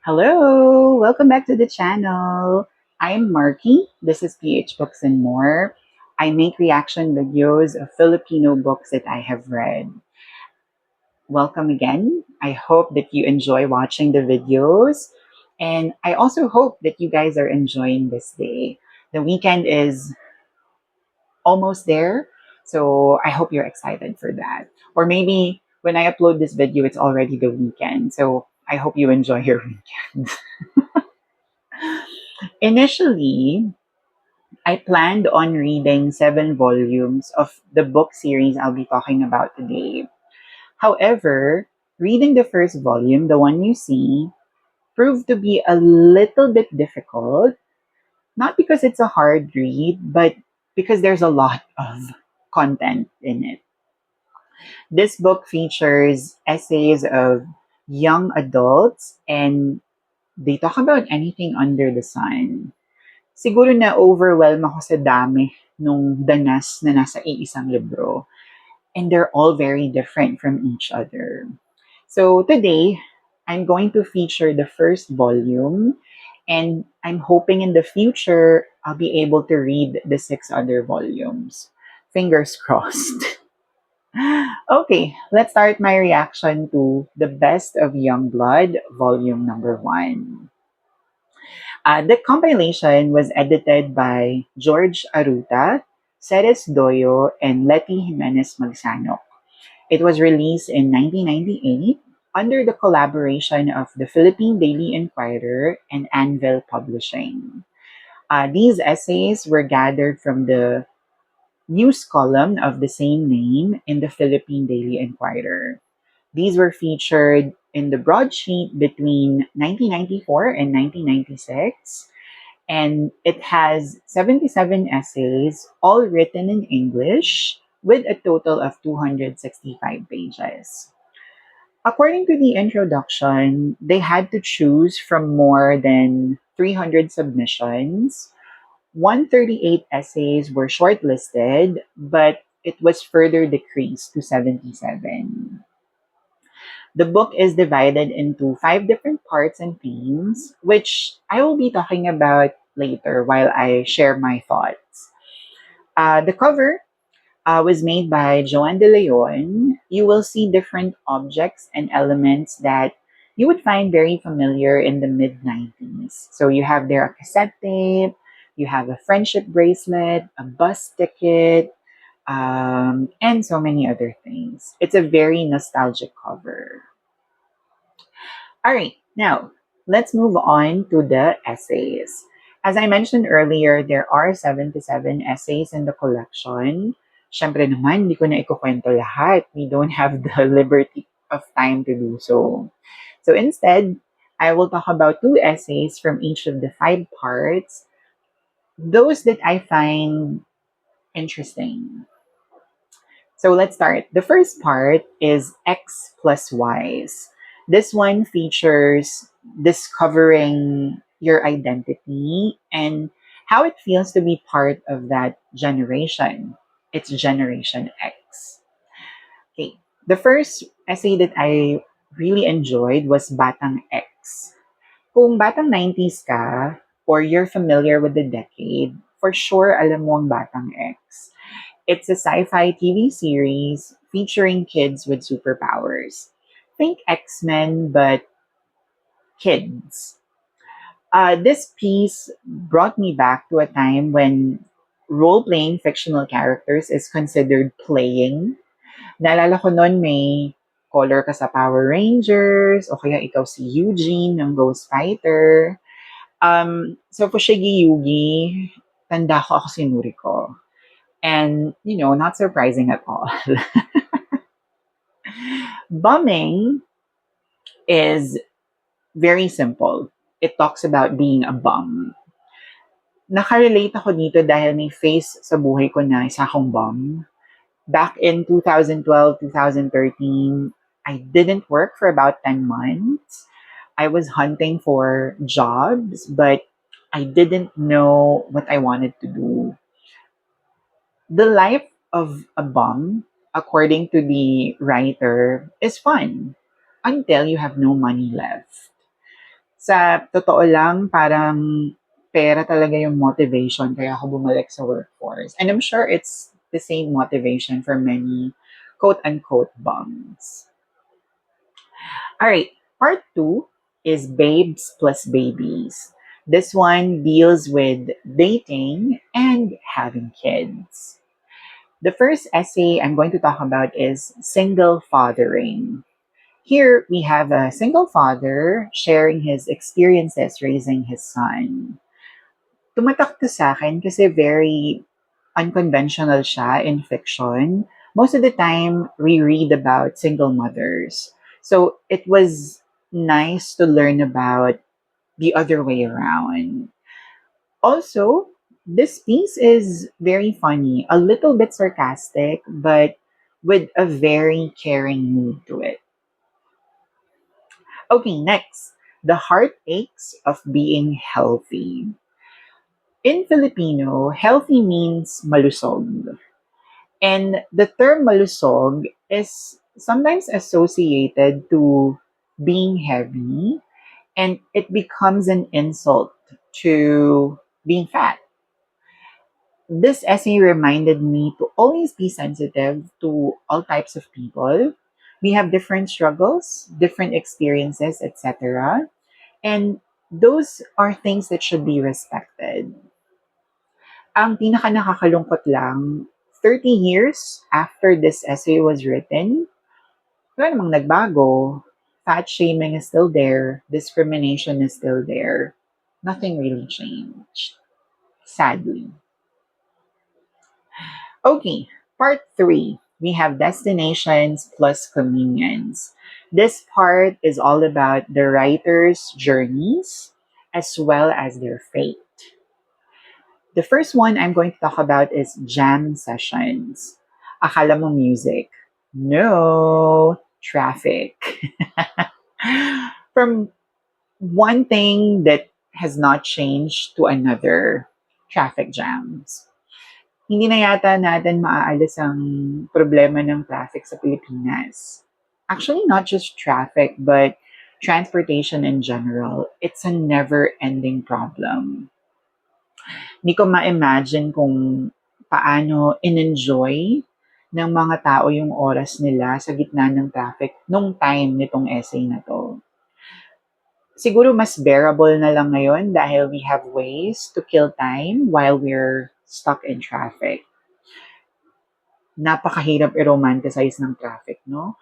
Hello, welcome back to the channel. I'm Marky. This is PH Books and More. I make reaction videos of Filipino books that I have read. Welcome again. I hope that you enjoy watching the videos. And I also hope that you guys are enjoying this day. The weekend is almost there, so I hope you're excited for that. Or maybe when I upload this video, it's already the weekend. So I hope you enjoy your weekend. Initially, I planned on reading 7 volumes of the book series I'll be talking about today. However, reading the first volume, the one you see, proved to be a little bit difficult, not because it's a hard read, but because there's a lot of content in it. This book features essays of young adults and they talk about anything under the sun. Siguro na-overwhelm ako sa dami nung danas na nasa iisang libro. And they're all very different from each other. So today, I'm going to feature the first volume, and I'm hoping in the future I'll be able to read the 6 other volumes. Fingers crossed. Okay, let's start my reaction to The Best of Young Blood, volume number 1. The compilation was edited by George Aruta, Ceres Doyo, and Letty Jimenez Magsanok. It was released in 1998 under the collaboration of the Philippine Daily Inquirer and Anvil Publishing. These essays were gathered from the news column of the same name in the Philippine Daily Inquirer. These were featured in the broadsheet between 1994 and 1996, and it has 77 essays, all written in English, with a total of 265 pages. According to the introduction, they had to choose from more than 300 submissions. 138 essays were shortlisted, but it was further decreased to 77. The book is divided into 5 different parts and themes, which I will be talking about later while I share my thoughts. The cover was made by Joan de Leon. You will see different objects and elements that you would find very familiar in the mid 90s. So you have there a cassette tape, you have a friendship bracelet, a bus ticket, and so many other things. It's a very nostalgic cover. All right, now let's move on to the essays. As I mentioned earlier, there are 77 essays in the collection. Siyempre naman, hindi ko na ikukwento lahat. We don't have the liberty of time to do so. So instead, I will talk about 2 essays from each of the 5 parts, those that I find interesting. So let's start. The first part is X plus Y's. This one features discovering your identity and how it feels to be part of that generation. It's Generation X. Okay. The first essay that I really enjoyed was Batang X. Kung Batang 90s ka, or you're familiar with the decade, for sure alam mo ang Batang X. It's a sci-fi TV series featuring kids with superpowers. Think X-Men, but kids. This piece brought me back to a time when role-playing fictional characters is considered playing. Naalala ko noon may color ka sa Power Rangers, o kaya ikaw si Eugene ng Ghost Fighter. So Fushigi Yugi, tanda ko ako si Noriko. And, not surprising at all. Bumming is very simple. It talks about being a bum. Nakarelate ako dito dahil may face sa buhay ko na isa akong bum. Back in 2012, 2013, I didn't work for about 10 months. I was hunting for jobs, but I didn't know what I wanted to do. The life of a bum, according to the writer, is fun until you have no money left. Sa totoo lang, parang pera talaga yung motivation kaya ako bumalik sa workforce. And I'm sure it's the same motivation for many quote-unquote bums. All right, part two is babes plus babies. This one deals with dating and having kids. The first essay I'm going to talk about is single fathering. Here we have a single father sharing his experiences raising his son. Tumatak to sa akin kasi very unconventional siya in fiction. Most of the time, we read about single mothers. So it was nice to learn about the other way around. Also, this piece is very funny, a little bit sarcastic, but with a very caring mood to it. Okay, next, the heartaches of being healthy. In Filipino, healthy means malusog. And the term malusog is sometimes associated to being heavy, and it becomes an insult to being fat. This essay reminded me to always be sensitive to all types of people. We have different struggles, different experiences, etc. And those are things that should be respected. Ang pinaka nakakalungkot lang, 30 years after this essay was written, wala namang nagbago. Fat shaming is still there. Discrimination is still there. Nothing really changed, sadly. Okay, part three. We have destinations plus convenience. This part is all about the writer's journeys as well as their fate. The first one I'm going to talk about is jam sessions. Akala mo music. No, traffic. From one thing that has not changed to another, traffic jams. Hindi na yata natin maaalis ang problema ng traffic sa Pilipinas. Actually, not just traffic, but transportation in general. It's a never-ending problem. Hindi ko ma-imagine kung paano in-enjoy ng mga tao yung oras nila sa gitna ng traffic nung time nitong essay na to. Siguro mas bearable na lang ngayon dahil we have ways to kill time while we're stuck in traffic. Napakahirap i-romanticize ng traffic, no?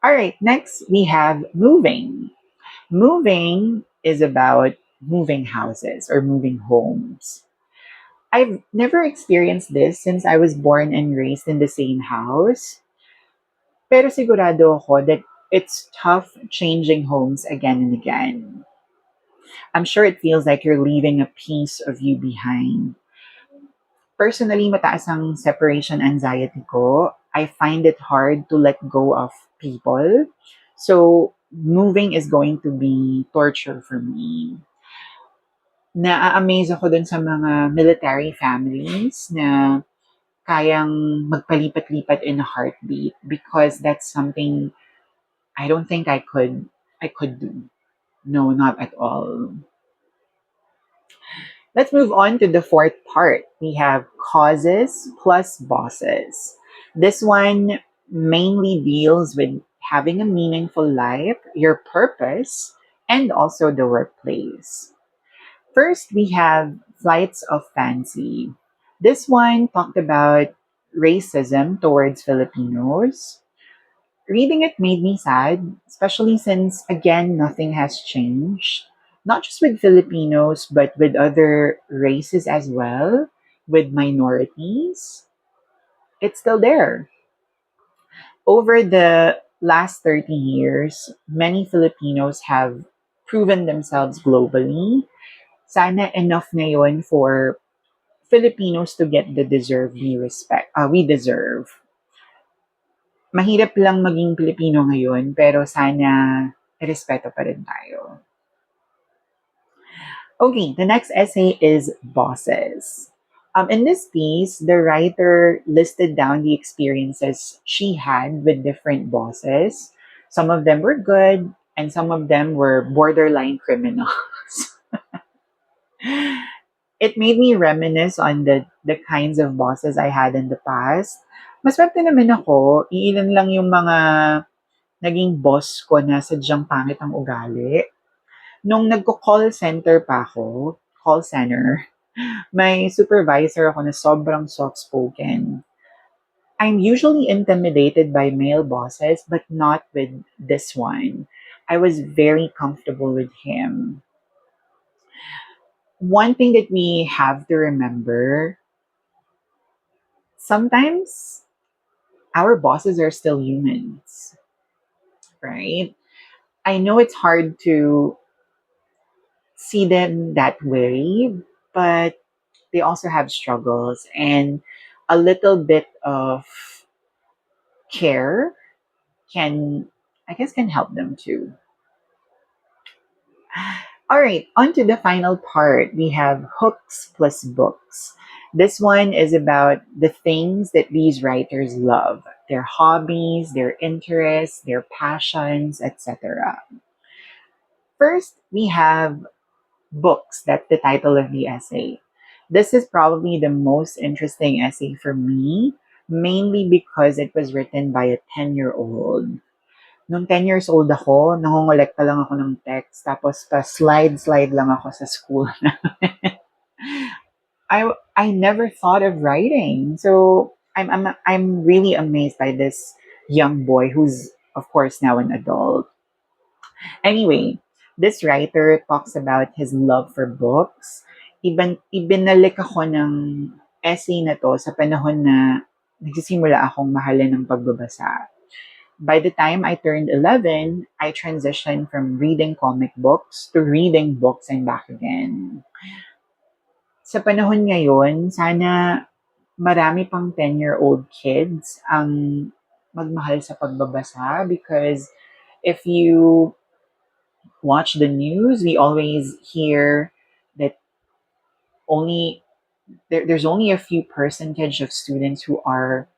All right, next we have moving. Moving is about moving houses or moving homes. I've never experienced this since I was born and raised in the same house. Pero sigurado ako that it's tough changing homes again and again. I'm sure it feels like you're leaving a piece of you behind. Personally, mataas ang separation anxiety ko. I find it hard to let go of people. So, moving is going to be torture for me. Na-amaze ako dun sa mga military families na kayang magpalipat-lipat in a heartbeat because that's something I don't think I could do. No, not at all. Let's move on to the fourth part. We have causes plus bosses. This one mainly deals with having a meaningful life, your purpose, and also the workplace. First, we have flights of fancy. This one talked about racism towards Filipinos. Reading it made me sad, especially since, again, nothing has changed. Not just with Filipinos, but with other races as well, with minorities. It's still there. Over the last 30 years, many Filipinos have proven themselves globally. Sana enough na yun for Filipinos to get the we deserve. Mahirap lang maging Pilipino ngayon, pero sana respeto pa rin tayo. Okay, the next essay is bosses. In this piece, the writer listed down the experiences she had with different bosses. Some of them were good, and some of them were borderline criminals. It made me reminisce on the kinds of bosses I had in the past. Maswerte naman ako, iilan lang yung mga naging boss ko na sadyang pangit ang ugali. Nung nagko-call center pa ako, call center, may supervisor ako na sobrang soft-spoken. I'm usually intimidated by male bosses, but not with this one. I was very comfortable with him. One thing that we have to remember, sometimes our bosses are still humans, right? I know it's hard to see them that way, but they also have struggles, and a little bit of care can, I guess, can help them too. All right, on to the final part. We have hooks plus books. This one is about the things that these writers love, their hobbies, their interests, their passions, etc. First, we have books. That's the title of the essay. This is probably the most interesting essay for me, mainly because it was written by a 10-year-old. Nung 10 years old ako, nangongolekta lang ako ng text, tapos pa-slide-slide lang ako sa school. I never thought of writing. So I'm really amazed by this young boy who's of course now an adult. Anyway, this writer talks about his love for books. Ibinalik ako ng essay na to sa panahon na nagsisimula akong mahalin ng pagbabasa. By the time I turned 11, I transitioned from reading comic books to reading books and back again. Sa panahon ngayon, sana marami pang 10-year-old kids ang magmahal sa pagbabasa, because if you watch the news, we always hear that only there's only a few percentage of students who are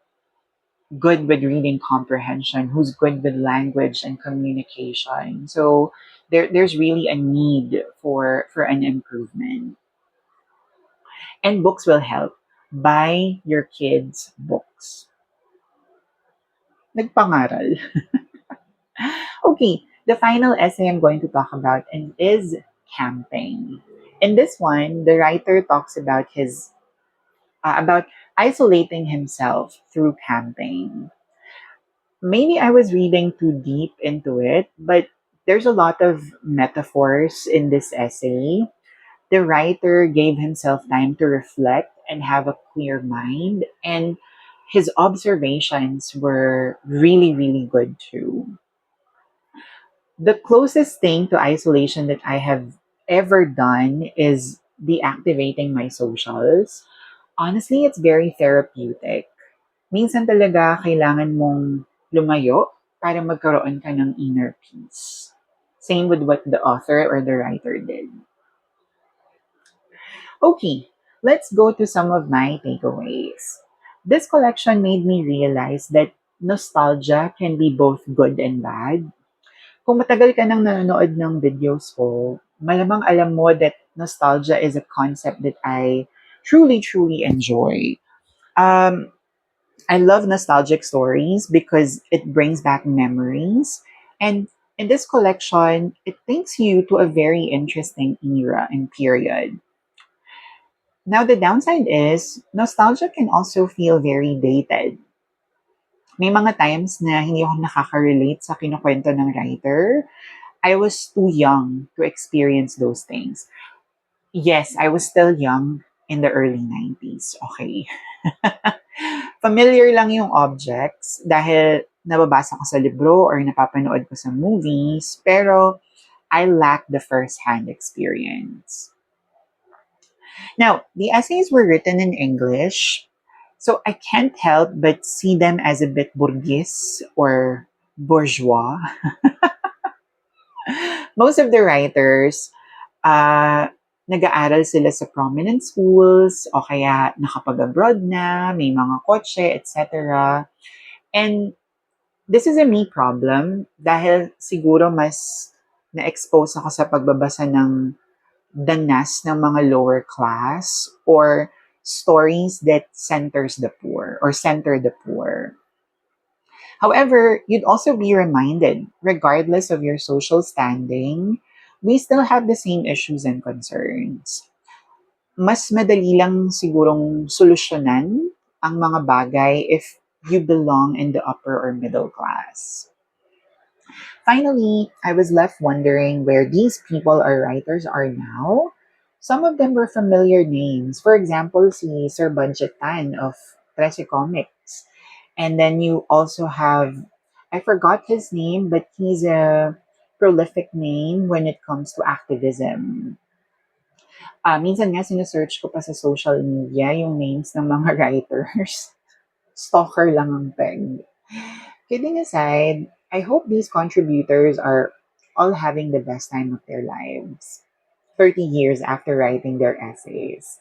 good with reading comprehension, who's good with language and communication. So there's really a need for an improvement. And books will help. Buy your kids books. Nagpangaral. Okay, the final essay I'm going to talk about is camping. In this one, the writer talks about isolating himself through camping. Maybe I was reading too deep into it, but there's a lot of metaphors in this essay. The writer gave himself time to reflect and have a clear mind, and his observations were really, really good too. The closest thing to isolation that I have ever done is deactivating my socials. Honestly, it's very therapeutic. Minsan talaga kailangan mong lumayo para magkaroon ka ng inner peace. Same with what the author or the writer did. Okay, let's go to some of my takeaways. This collection made me realize that nostalgia can be both good and bad. Kung matagal ka nang nanonood ng videos ko, malamang alam mo that nostalgia is a concept that I truly, truly enjoy. Um, I love nostalgic stories because it brings back memories. And in this collection, it takes you to a very interesting era and period. Now, the downside is nostalgia can also feel very dated. May mga times na hindi ako nakaka-relate sa kinukwento ng writer. I was too young to experience those things. Yes, I was still young in the early 90s. Okay. Familiar lang yung objects dahil nababasa ko sa libro or napapanood ko sa movies, pero I lack the first-hand experience. Now, the essays were written in English, so I can't help but see them as a bit bourgeois or bourgeois. Most of the writers, nag-aaral sila sa prominent schools o kaya nakapag-abroad na, may mga kotse, etc. And This is a me problem dahil siguro mas na-expose ako sa pagbabasa ng danas ng mga lower class or stories that centers the poor or center the poor. However, you'd also be reminded, regardless of your social standing, we still have the same issues and concerns. Mas madali lang sigurong solusyonan ang mga bagay if you belong in the upper or middle class. Finally, I was left wondering where these people or writers are now. Some of them were familiar names. For example, si Sir Budget Tan of Trece Comics. And then you also have, I forgot his name, but he's a prolific name when it comes to activism. Minsan nga sinesearch ko pa sa social media yung names ng mga writers. Stalker lang ang peg. Kidding aside, I hope these contributors are all having the best time of their lives 30 years after writing their essays.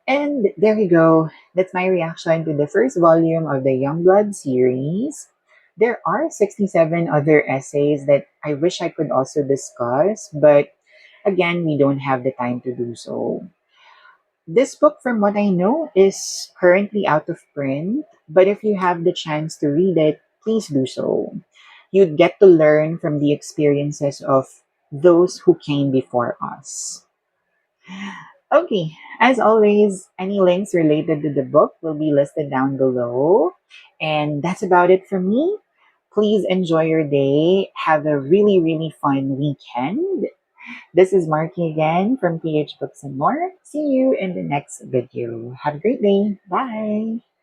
And there you go. That's my reaction to the first volume of the Youngblood series. There are 67 other essays that I wish I could also discuss, but again, we don't have the time to do so. This book, from what I know, is currently out of print, but if you have the chance to read it, please do so. You'd get to learn from the experiences of those who came before us. Okay, as always, any links related to the book will be listed down below. And that's about it from me. Please enjoy your day. Have a really, really fun weekend. This is Marky again from PH Books and More. See you in the next video. Have a great day. Bye.